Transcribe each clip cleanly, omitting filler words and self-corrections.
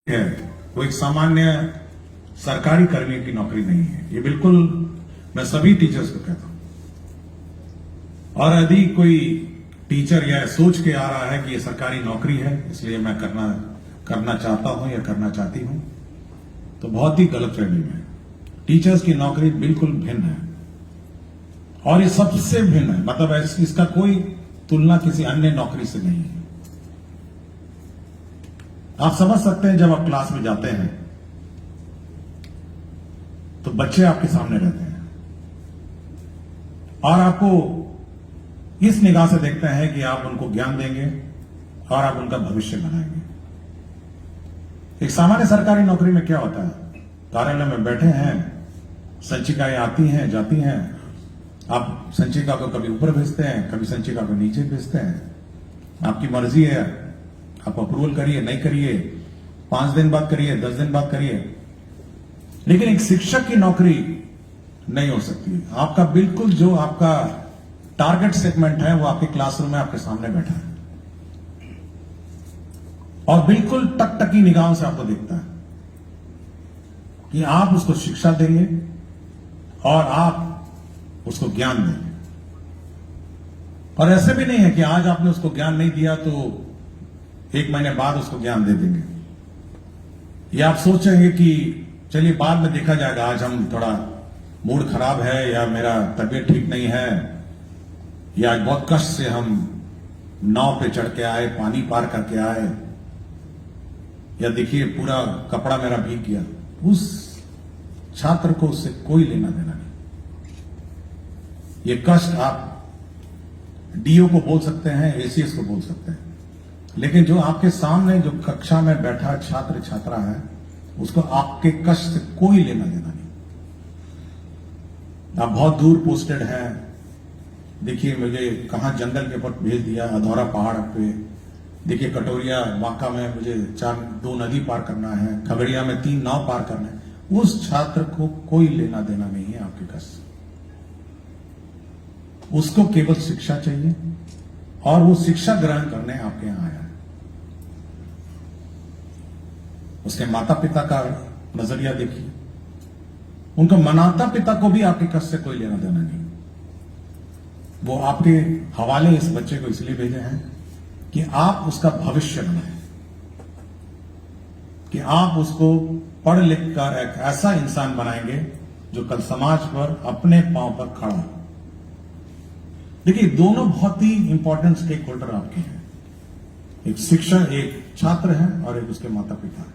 है वो एक सामान्य सरकारी कर्मी की नौकरी नहीं है। ये बिल्कुल मैं सभी टीचर्स को कहता हूं। और यदि कोई टीचर यह सोच के आ रहा है कि ये सरकारी नौकरी है इसलिए मैं करना चाहता हूं या करना चाहती हूं, तो बहुत ही गलतफहमी में। टीचर्स की नौकरी बिल्कुल भिन्न है और ये सबसे भिन्न है, मतलब इसका कोई तुलना किसी अन्य नौकरी से नहीं है। आप समझ सकते हैं, जब आप क्लास में जाते हैं तो बच्चे आपके सामने रहते हैं और आपको इस निगाह से देखते हैं कि आप उनको ज्ञान देंगे और आप उनका भविष्य बनाएंगे। एक सामान्य सरकारी नौकरी में क्या होता है, कार्यालय में बैठे हैं, संचिकाएं आती हैं जाती हैं, आप संचिका को कभी ऊपर भेजते हैं, कभी संचिका को नीचे भेजते हैं, आपकी मर्जी है, आप अप्रूवल करिए नहीं करिए, 5 दिन बाद करिए, 10 दिन बाद करिए। लेकिन एक शिक्षक की नौकरी नहीं हो सकती। आपका बिल्कुल जो आपका टारगेट सेगमेंट है वो आपके क्लासरूम में आपके सामने बैठा है और बिल्कुल टकटकी निगाहों से आपको देखता है कि आप उसको शिक्षा देंगे और आप उसको ज्ञान देंगे। और ऐसे भी नहीं है कि आज आपने उसको ज्ञान नहीं दिया तो 1 महीने बाद उसको ज्ञान दे देंगे, या आप सोचेंगे कि चलिए बाद में देखा जाएगा, आज हम थोड़ा मूड खराब है या मेरा तबीयत ठीक नहीं है या आज बहुत कष्ट से हम नाव पे चढ़ के आए, पानी पार करके आए, या देखिए पूरा कपड़ा मेरा भीग गया। उस छात्र को उससे कोई लेना देना नहीं। ये कष्ट आप डीओ को बोल सकते हैं, एसीएस को बोल सकते हैं, लेकिन जो आपके सामने जो कक्षा में बैठा छात्र छात्रा है उसको आपके कष्ट से कोई लेना देना नहीं। आप बहुत दूर पोस्टेड हैं, देखिए मुझे कहां जंगल के ऊपर भेज दिया, अधौरा पहाड़ पे, देखिए कटोरिया वाका में मुझे 2 नदी पार करना है, खगड़िया में 3 नाव पार करना है। उस छात्र को कोई लेना देना नहीं है आपके कष्ट से। उसको केवल शिक्षा चाहिए और वो शिक्षा ग्रहण करने आपके यहां आया है। उसके माता पिता का नजरिया देखिए, उनका माता पिता को भी आपके कष्ट से कोई लेना देना नहीं। वो आपके हवाले इस बच्चे को इसलिए भेजे हैं कि आप उसका भविष्य बनाएं, कि आप उसको पढ़ लिख कर एक ऐसा इंसान बनाएंगे जो कल समाज पर अपने पांव पर खड़ा हो। देखिए, दोनों बहुत ही इंपॉर्टेंट स्टेक होल्डर आपके हैं, एक शिक्षक, एक छात्र है और एक उसके माता पिता है।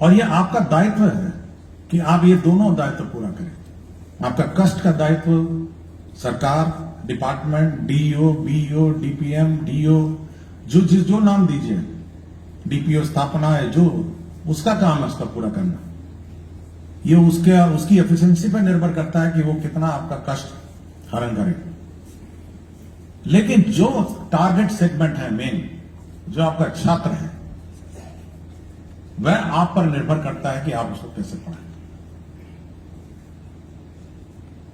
और यह आपका दायित्व है कि आप ये दोनों दायित्व पूरा करें। आपका कष्ट का दायित्व सरकार, department, DEO, BEO, DPM, DO, जो नाम दीजिए, डीपीओ स्थापना है, जो उसका काम है उसका पूरा करना। ये उसकी एफिशिएंसी पर निर्भर करता है कि वो कितना आपका कष्ट हरण करे। लेकिन जो टारगेट सेगमेंट है मेन, जो आपका छात्र है, वह आप पर निर्भर करता है कि आप उसको कैसे पढ़ाएं।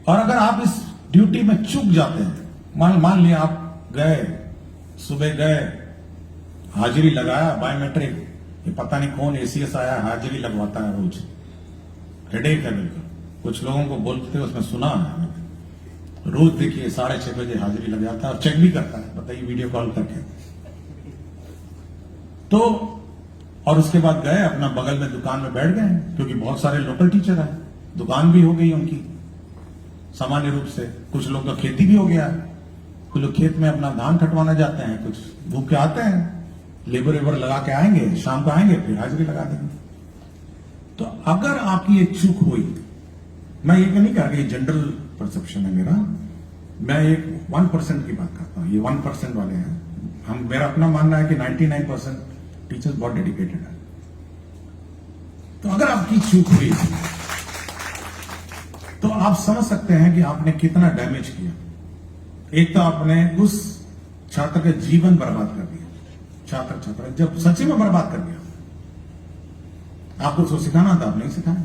और अगर आप इस ड्यूटी में चूक जाते हैं, मान लिया आप गए, सुबह गए, हाजिरी लगाया, बायोमेट्रिक, ये पता नहीं कौन एसीएस आया, हाजिरी लगवाता है रोज, हेडेक है बिल्कुल। कुछ लोगों को बोलते उसमें सुना है, रोज देखिए 6:30 बजे हाजिरी लग जाता है और चेक भी करता है, बताइए वीडियो कॉल करके। तो और उसके बाद गए अपना बगल में दुकान में बैठ गए, क्योंकि बहुत सारे लोकल टीचर हैं, दुकान भी हो गई उनकी सामान्य रूप से। कुछ लोग का खेती भी हो गया, कुछ लोग खेत में अपना धान कटवाना जाते हैं, कुछ भूख के आते हैं, लेबर वेबर लगा के आएंगे, शाम को आएंगे फिर हाजिरी लगा देंगे। तो अगर आपकी ये चूक हुई, मैं ये नहीं कह रहा कि जनरल परसेप्शन है मेरा, मैं एक 1% की बात करता हूं, ये 1% वाले हैं। मेरा अपना मानना है कि 99% टीचर्स बहुत डेडिकेटेड है। तो अगर आपकी चूक हुई तो आप समझ सकते हैं कि आपने कितना डैमेज किया। एक तो आपने उस छात्र का जीवन बर्बाद कर दिया, छात्र जब सच्ची में बर्बाद कर दिया। आपको उसको सिखाना था, आप नहीं सिखाया।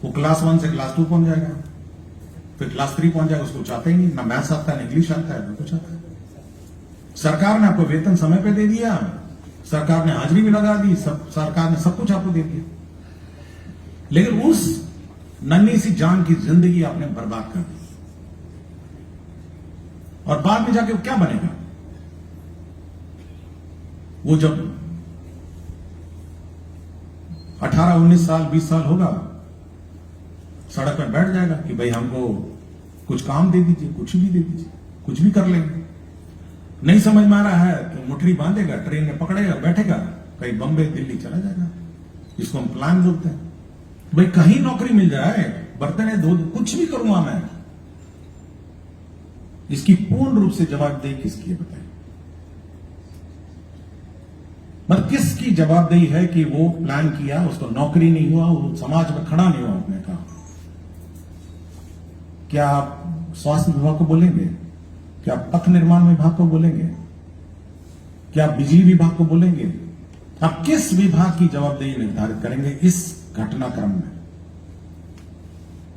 वो क्लास 1 से क्लास 2 पहुंच जाएगा, फिर क्लास 3 पहुंच जाएगा, उसको चाहते ही नहीं, ना मैथ्स आता है, ना इंग्लिश आता है, ना कुछ आता है। सरकार ने आपको वेतन समय पे दे दिया, सरकार ने हाजिरी भी लगा दी, सरकार ने सब कुछ आपको दे दिया, लेकिन उस नन्ही सी जान की जिंदगी आपने बर्बाद कर दी। और बाद में जाके वो क्या बनेगा? वो जब 18, 19 साल, 20 साल होगा, सड़क पर बैठ जाएगा कि भाई हमको कुछ काम दे दीजिए, कुछ भी दे दीजिए, कुछ भी कर लेंगे। नहीं समझ में आ रहा है तो मुठरी बांधेगा, ट्रेन में पकड़ेगा, बैठेगा, कहीं बम्बई दिल्ली चला जाएगा। इसको हम प्लान बोलते हैं। भाई कहीं नौकरी मिल जाए, बर्तन धो, कुछ भी करूंगा मैं। इसकी पूर्ण रूप से जवाबदेही किसकी है बताइए? मतलब किसकी जवाबदेही है कि वो प्लान किया, उसको नौकरी नहीं हुआ, वो समाज में खड़ा नहीं हुआ? आपने कहा क्या आप स्वास्थ्य विभाग को बोलेंगे? क्या आप पथ निर्माण विभाग को बोलेंगे? क्या आप बिजली विभाग को बोलेंगे? आप किस विभाग की जवाबदेही निर्धारित करेंगे इस घटनाक्रम में?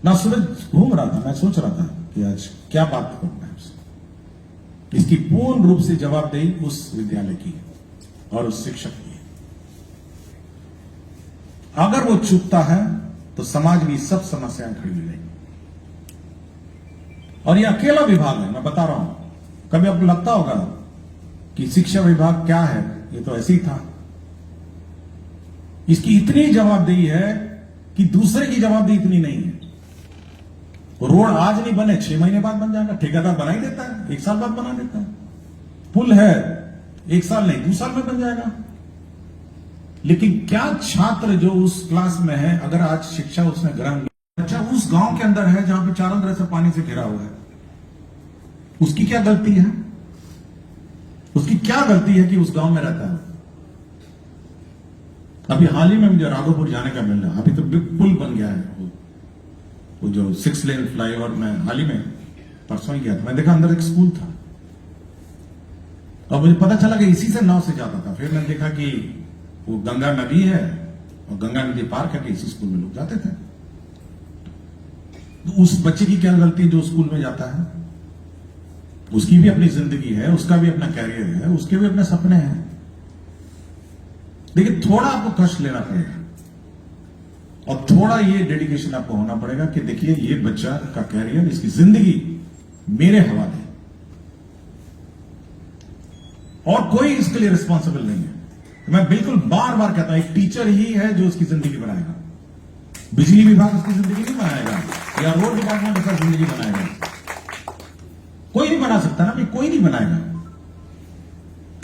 ना सूरज घूम रहा था, मैं सोच रहा था कि आज क्या बात करना है उससे। इसकी पूर्ण रूप से जवाबदेही उस विद्यालय की और उस शिक्षक की है। अगर वो चूकता है तो समाज में सब समस्याएं खड़ी हो जाएंगी। और ये अकेला विभाग है, मैं बता रहा हूं। कभी आपको लगता होगा कि शिक्षा विभाग क्या है, ये तो ऐसे ही था। इसकी इतनी जवाबदेही है कि दूसरे की जवाबदेही इतनी नहीं है। रोड आज नहीं बने, 6 महीने बाद बन जाएगा, ठेकेदार बना ही देता है, 1 साल बाद बना देता है। पुल है, 1 साल नहीं 2 साल में बन जाएगा। लेकिन क्या छात्र जो उस क्लास में है, अगर आज शिक्षा उसने ग्रहण, बच्चा उस गांव के अंदर है जहां पे चारों तरफ से पानी से घिरा हुआ है, उसकी क्या गलती है? उसकी क्या गलती है कि उस गांव में रहता है? अभी हाल ही में मुझे राघोपुर जाने का मिल रहा है। अभी तो बिग पुल बन गया है, वो जो 6 लेन फ्लाईओवर में हाल ही में परसों ही गया था। मैं देखा अंदर एक स्कूल था और मुझे पता चला कि इसी से नाव से जाता था। फिर मैंने देखा कि वो गंगा नदी है और गंगा नदी पार करके इसी स्कूल में लोग जाते थे। तो उस बच्चे की क्या गलती है जो स्कूल में जाता है? उसकी भी अपनी जिंदगी है, उसका भी अपना कैरियर है, उसके भी अपने सपने हैं। लेकिन थोड़ा आपको कष्ट लेना पड़ेगा और थोड़ा ये डेडिकेशन आपको होना पड़ेगा कि देखिए ये बच्चा का कैरियर, इसकी जिंदगी मेरे हवाले, और कोई इसके लिए रिस्पॉन्सिबल नहीं है। मैं बिल्कुल बार बार कहता हूं, एक टीचर ही है जो उसकी जिंदगी बनाएगा। बिजली विभाग उसकी जिंदगी नहीं बनाएगा या रोड डिपार्टमेंट उसका जिंदगी बनाएगा। कोई नहीं बना सकता ना, भाई कोई नहीं बनाएगा।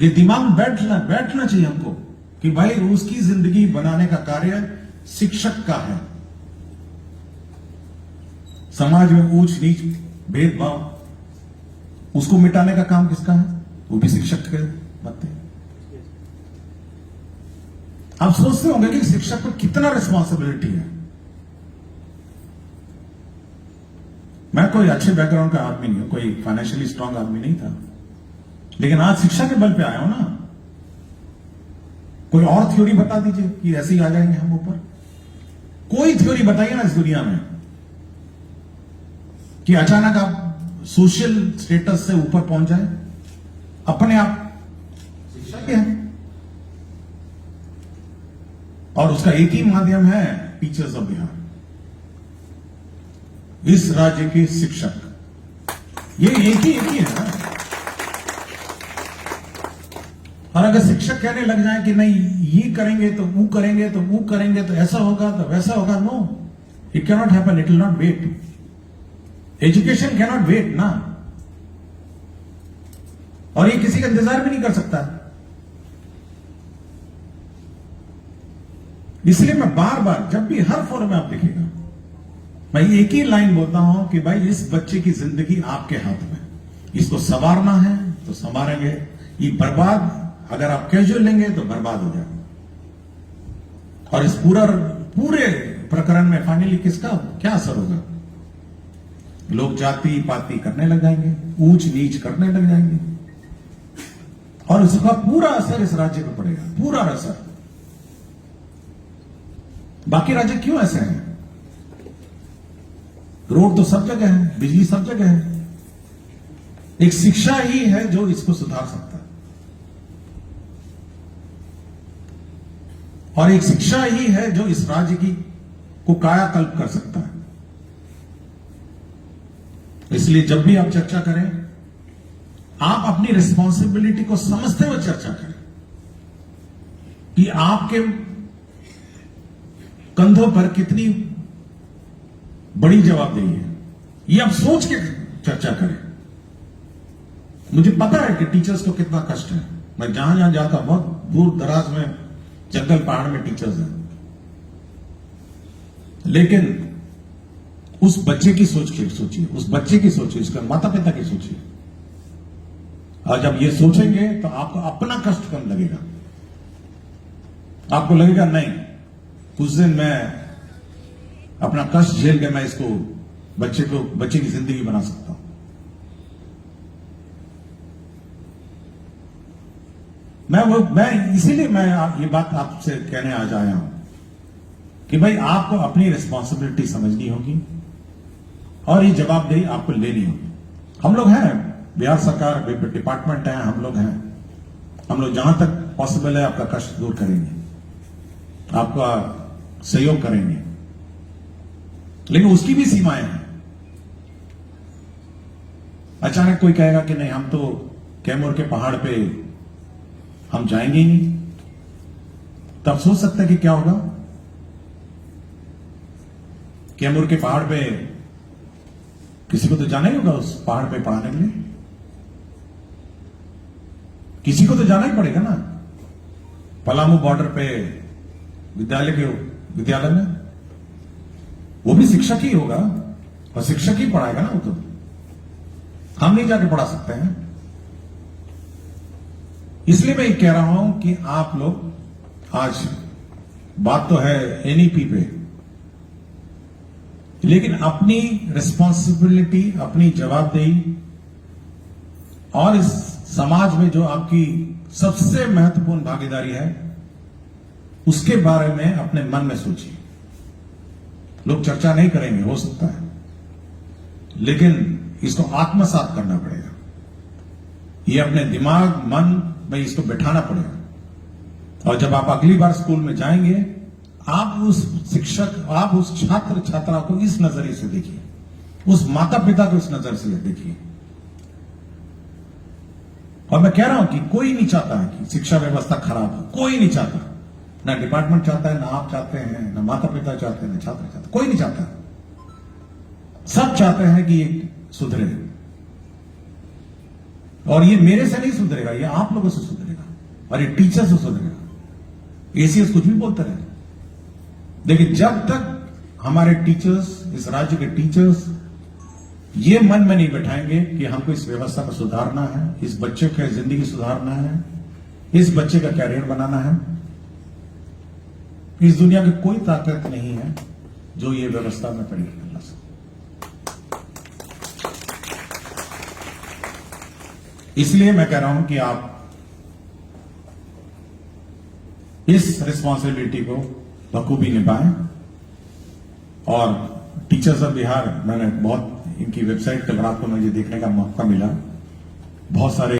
ये दिमाग में बैठना चाहिए हमको कि भाई उसकी जिंदगी बनाने का कार्य शिक्षक का है। समाज में ऊंच नीच भेदभाव उसको मिटाने का काम किसका है? वो भी शिक्षक के बनते हैं। आप सोचते होंगे कि शिक्षक को कितना रिस्पॉन्सिबिलिटी है। मैं कोई अच्छे बैकग्राउंड का आदमी नहीं हूं, कोई फाइनेंशियली स्ट्रांग आदमी नहीं था, लेकिन आज शिक्षा के बल पे आया हूं ना। कोई और थ्योरी बता दीजिए कि ऐसे ही आ जाएंगे हम ऊपर। कोई थ्योरी बताइए ना इस दुनिया में कि अचानक आप सोशल स्टेटस से ऊपर पहुंच जाए अपने आप। शिक्षा क्या है? और उसका एक ही माध्यम है, टीचर्स ऑफ बिहार, इस राज्य के शिक्षक। ये एक ही है ना। और अगर शिक्षक कहने लग जाए कि नहीं ये करेंगे तो वो करेंगे तो वो करेंगे तो ऐसा होगा तो वैसा होगा, no, it can not happen, it will not wait. Education can not wait ना, और ये किसी का इंतजार भी नहीं कर सकता। इसलिए मैं बार बार जब भी हर फोरम में आप देखिएगा, मैं एक ही लाइन बोलता हूं कि भाई इस बच्चे की जिंदगी आपके हाथ में, इसको संवारना है तो संवारेंगे। ये बर्बाद अगर आप कैजुअल लेंगे तो बर्बाद हो जाएगा। और इस पूरे प्रकरण में फाइनली किसका क्या असर होगा? लोग जाति पाति करने लग जाएंगे, ऊंच नीच करने लग जाएंगे, और इसका पूरा असर इस राज्य पर पड़ेगा, पूरा असर। बाकी राज्य क्यों ऐसे हैं? रोड तो सब जगह है, बिजली सब जगह है, एक शिक्षा ही है जो इसको सुधार सकता है। और एक शिक्षा ही है जो इस राज्य की को कायाकल्प कर सकता है। इसलिए जब भी आप चर्चा करें, आप अपनी रिस्पॉन्सिबिलिटी को समझते हुए चर्चा करें कि आपके कंधों पर कितनी बड़ी जवाबदेही है। ये आप सोच के चर्चा करें। मुझे पता है कि टीचर्स को कितना कष्ट है। मैं जहां जहां जाता हूं, बहुत दूर दराज में, जंगल पहाड़ में टीचर्स हैं, लेकिन उस बच्चे की सोचिए, उस बच्चे की सोचिए, उसके माता पिता की सोचिए। और जब ये सोचेंगे तो आपको अपना कष्ट कम लगेगा। आपको लगेगा नहीं, कुछ दिन मैं अपना कष्ट झेल के मैं इसको बच्चे की जिंदगी बना सकता हूं। मैं इसीलिए मैं ये बात आपसे कहने आज आया हूं कि भाई आपको अपनी रिस्पॉन्सिबिलिटी समझनी होगी और ये जवाबदेही आपको लेनी होगी। हम लोग हैं, बिहार सरकार डिपार्टमेंट है, हम लोग हैं। हम लोग जहां तक पॉसिबल है आपका कष्ट दूर करेंगे, आपका सहयोग करेंगे, लेकिन उसकी भी सीमाएं हैं। अचानक कोई कहेगा कि नहीं, हम तो कैमूर के पहाड़ पे हम जाएंगे ही नहीं, तब सोच सकते हैं कि क्या होगा। कैमूर के पहाड़ पे किसी को तो जाना ही होगा, उस पहाड़ पे पढ़ाने के लिए किसी को तो जाना ही पड़ेगा ना। पलामू बॉर्डर पे विद्यालय में वो भी शिक्षक ही होगा और शिक्षक ही पढ़ाएगा ना। वो तो हम नहीं जाके पढ़ा सकते हैं। इसलिए मैं ये कह रहा हूं कि आप लोग, आज बात तो है एनईपी पे, लेकिन अपनी रिस्पॉन्सिबिलिटी, अपनी जवाबदेही और इस समाज में जो आपकी सबसे महत्वपूर्ण भागीदारी है, उसके बारे में अपने मन में सोचिए। लोग चर्चा नहीं करेंगे, हो सकता है, लेकिन इसको आत्मसात करना पड़ेगा। ये अपने दिमाग मन में इसको बैठाना पड़ेगा। और जब आप अगली बार स्कूल में जाएंगे, आप उस शिक्षक, आप उस छात्र छात्रा को इस नजरिए से देखिए, उस माता पिता को इस नजर से देखिए। और मैं कह रहा हूं कि कोई नहीं चाहता है कि शिक्षा व्यवस्था खराब हो, कोई नहीं चाहता। ना डिपार्टमेंट चाहता है, ना आप चाहते हैं, ना माता पिता चाहते हैं, ना छात्र चाहते, कोई नहीं चाहता। सब चाहते हैं कि ये सुधरे, और ये मेरे से नहीं सुधरेगा, ये आप लोगों से सुधरेगा और ये टीचर से सुधरेगा। एसीएस कुछ भी बोलते रहे, लेकिन जब तक हमारे टीचर्स, इस राज्य के टीचर्स ये मन में नहीं बैठाएंगे कि हमको इस व्यवस्था को सुधारना है, इस बच्चे की जिंदगी सुधारना है, इस बच्चे का कैरियर बनाना है, इस दुनिया की कोई ताकत नहीं है जो ये व्यवस्था में परिवर्तन ला सके। इसलिए मैं कह रहा हूं कि आप इस रिस्पॉन्सिबिलिटी को बखूबी निभाएं। और टीचर्स ऑफ बिहार, मैंने बहुत इनकी वेबसाइट पर रात को मुझे देखने का मौका मिला, बहुत सारे